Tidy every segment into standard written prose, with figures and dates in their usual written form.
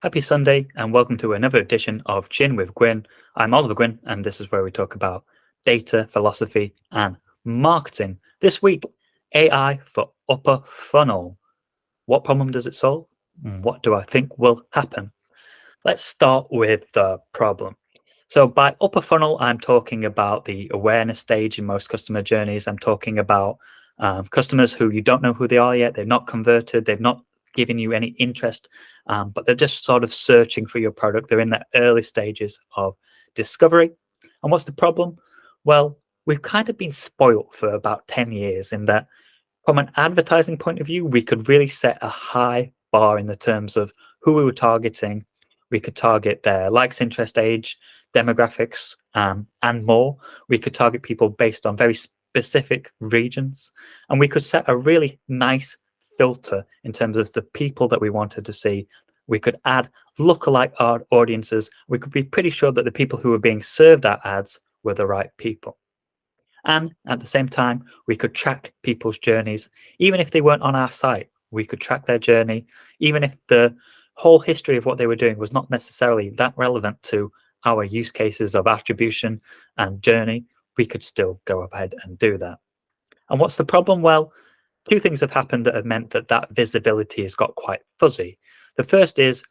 Happy Sunday and welcome to another edition of Gin with Gwynne. I'm Oliver Gwynne and this is where we talk about data, philosophy and marketing. This week, AI for upper funnel. What problem does it solve? And what do I think will happen? Let's start with the problem. So by upper funnel, I'm talking about the awareness stage in most customer journeys. I'm talking about customers who you don't know who they are yet. They've not converted. They've not given you any interest, but they're just sort of searching for your product. They're in the early stages of discovery. And what's the problem? Well, we've kind of been spoilt for about 10 years in that from an advertising point of view, we could really set a high bar in the terms of who we were targeting. We could target their likes, interest, age, demographics, and more. We could target people based on very specific regions, and we could set a really nice filter in terms of the people that we wanted to see. We could add lookalike audiences. We could be pretty sure that the people who were being served our ads were the right people. And at the same time, we could track people's journeys. Even if they weren't on our site, we could track their journey. Even if the whole history of what they were doing was not necessarily that relevant to our use cases of attribution and journey, we could still go ahead and do that. And what's the problem? Well, two things have happened that have meant that that visibility has got quite fuzzy. The first is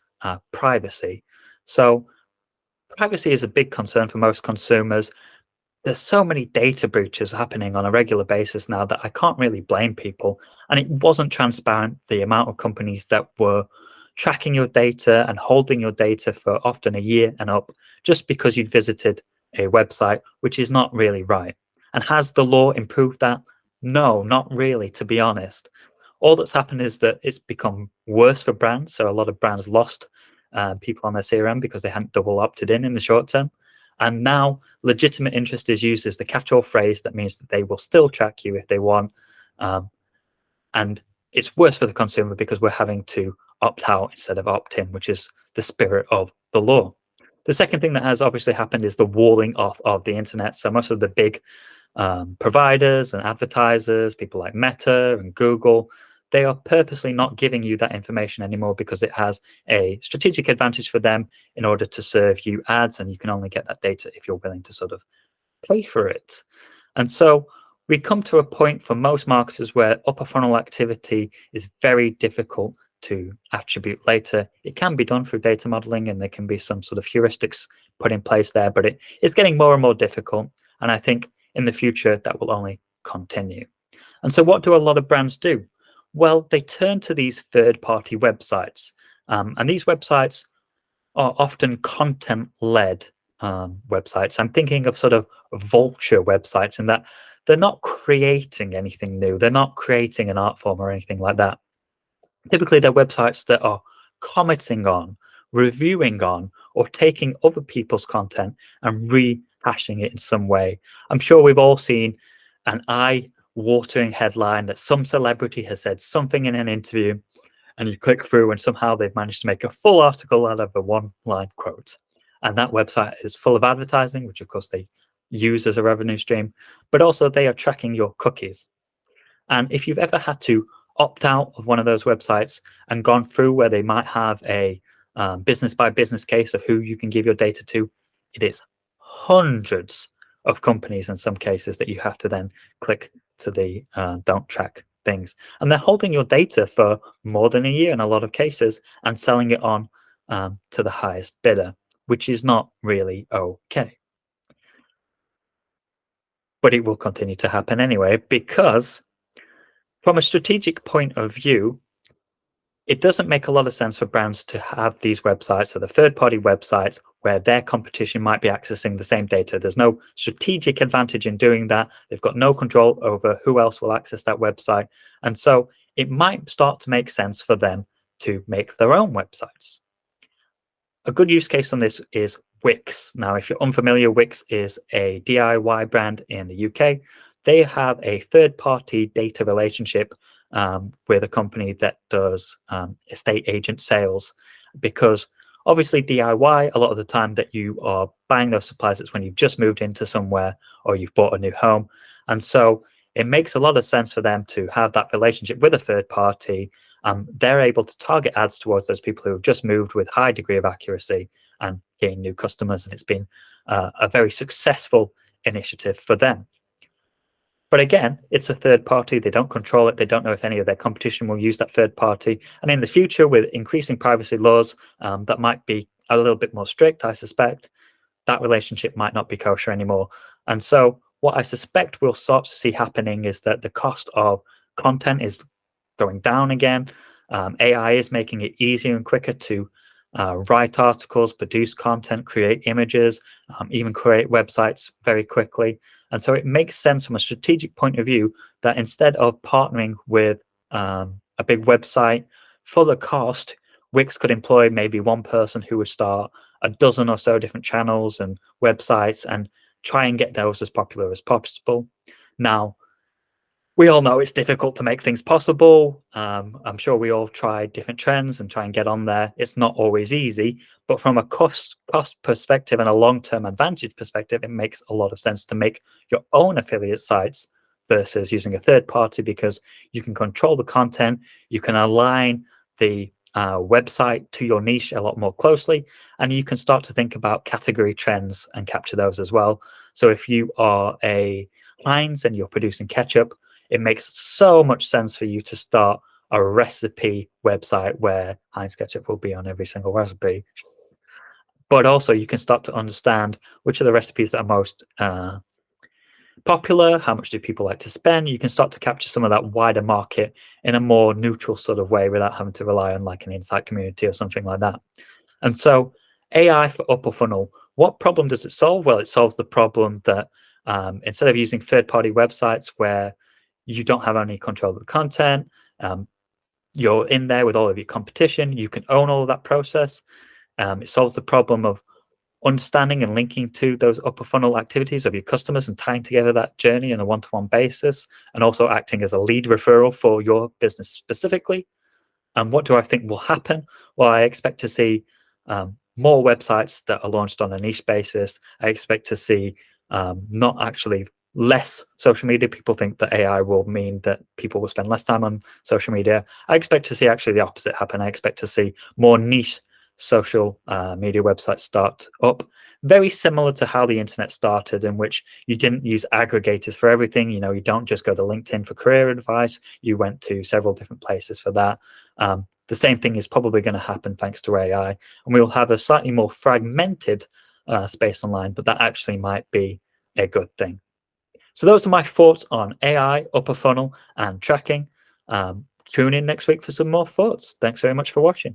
privacy. So privacy is a big concern for most consumers. There's so many data breaches happening on a regular basis now that I can't really blame people. And it wasn't transparent, the amount of companies that were tracking your data and holding your data for often a year and up just because you'd visited a website, which is not really right. And has the law improved that? No, not really, to be honest. All that's happened is that it's become worse for brands. So a lot of brands lost people on their CRM because they hadn't double opted in the short term. And now legitimate interest is used as the catch-all phrase that means that they will still track you if they want. And it's worse for the consumer because we're having to opt out instead of opt in, which is the spirit of the law. The second thing that has obviously happened is the walling off of the internet. So most of the big providers and advertisers, people like Meta and Google, they are purposely not giving you that information anymore because it has a strategic advantage for them in order to serve you ads, and you can only get that data if you're willing to sort of pay for it. And so we come to a point for most marketers where upper funnel activity is very difficult to attribute later. It can be done through data modeling and there can be some sort of heuristics put in place there, but it is getting more and more difficult. And I think in the future that will only continue. And so what do a lot of brands do? Well, they turn to these third-party websites. And these websites are often content-led websites. I'm thinking of sort of vulture websites in that they're not creating anything new. They're not creating an art form or anything like that. Typically, they're websites that are commenting on, reviewing on, or taking other people's content and rehashing it in some way. I'm sure we've all seen an eye-watering headline that some celebrity has said something in an interview, and you click through and somehow they've managed to make a full article out of a one-line quote. And that website is full of advertising, which of course they use as a revenue stream, but also they are tracking your cookies. And if you've ever had to opt out of one of those websites and gone through where they might have a business by business case of who you can give your data to, it is hundreds of companies in some cases that you have to then click to the don't track things. And they're holding your data for more than a year in a lot of cases and selling it on to the highest bidder, which is not really okay. But it will continue to happen anyway, because from a strategic point of view, it doesn't make a lot of sense for brands to have these websites, so the third-party websites, where their competition might be accessing the same data. There's no strategic advantage in doing that. They've got no control over who else will access that website. And so it might start to make sense for them to make their own websites. A good use case on this is Wix. Now, if you're unfamiliar, Wix is a DIY brand in the UK. They have a third-party data relationship with a company that does estate agent sales, because obviously DIY, a lot of the time that you are buying those supplies, it's when you've just moved into somewhere or you've bought a new home. And so it makes a lot of sense for them to have that relationship with a third party they're able to target ads towards those people who have just moved with high degree of accuracy and gain new customers. And it's been a very successful initiative for them. But again, it's a third party. They don't control it. They don't know if any of their competition will use that third party. And in the future, with increasing privacy laws that might be a little bit more strict, I suspect, that relationship might not be kosher anymore. And so what I suspect we'll start to see happening is that the cost of content is going down again. AI is making it easier and quicker to write articles, produce content, create images, even create websites very quickly. And so it makes sense from a strategic point of view that instead of partnering with a big website for the cost, Wix could employ maybe one person who would start a dozen or so different channels and websites and try and get those as popular as possible. Now, we all know it's difficult to make things possible. I'm sure we all try different trends and try and get on there. It's not always easy, but from a cost perspective and a long-term advantage perspective, it makes a lot of sense to make your own affiliate sites versus using a third party, because you can control the content, you can align the website to your niche a lot more closely, and you can start to think about category trends and capture those as well. So if you are a Heinz and you're producing ketchup, it makes so much sense for you to start a recipe website where Heinz ketchup will be on every single recipe. But also you can start to understand which are the recipes that are most popular, how much do people like to spend. You can start to capture some of that wider market in a more neutral sort of way without having to rely on like an insight community or something like that. And so AI for upper funnel, what problem does it solve? Well, it solves the problem that instead of using third-party websites where you don't have any control of the content, you're in there with all of your competition, you can own all of that process. It solves the problem of understanding and linking to those upper funnel activities of your customers and tying together that journey on a one-to-one basis, and also acting as a lead referral for your business specifically. And what do I think will happen? Well, I expect to see more websites that are launched on a niche basis. I expect to see not actually less social media. People think that AI will mean that people will spend less time on social media. I expect to see actually the opposite happen. I expect to see more niche social media websites start up, very similar to how the internet started, in which you didn't use aggregators for everything. You know, you don't just go to LinkedIn for career advice. You went to several different places for that. The same thing is probably going to happen thanks to AI, and we will have a slightly more fragmented space online, but that actually might be a good thing. So those are my thoughts on AI, upper funnel, and tracking. Tune in next week for some more thoughts. Thanks very much for watching.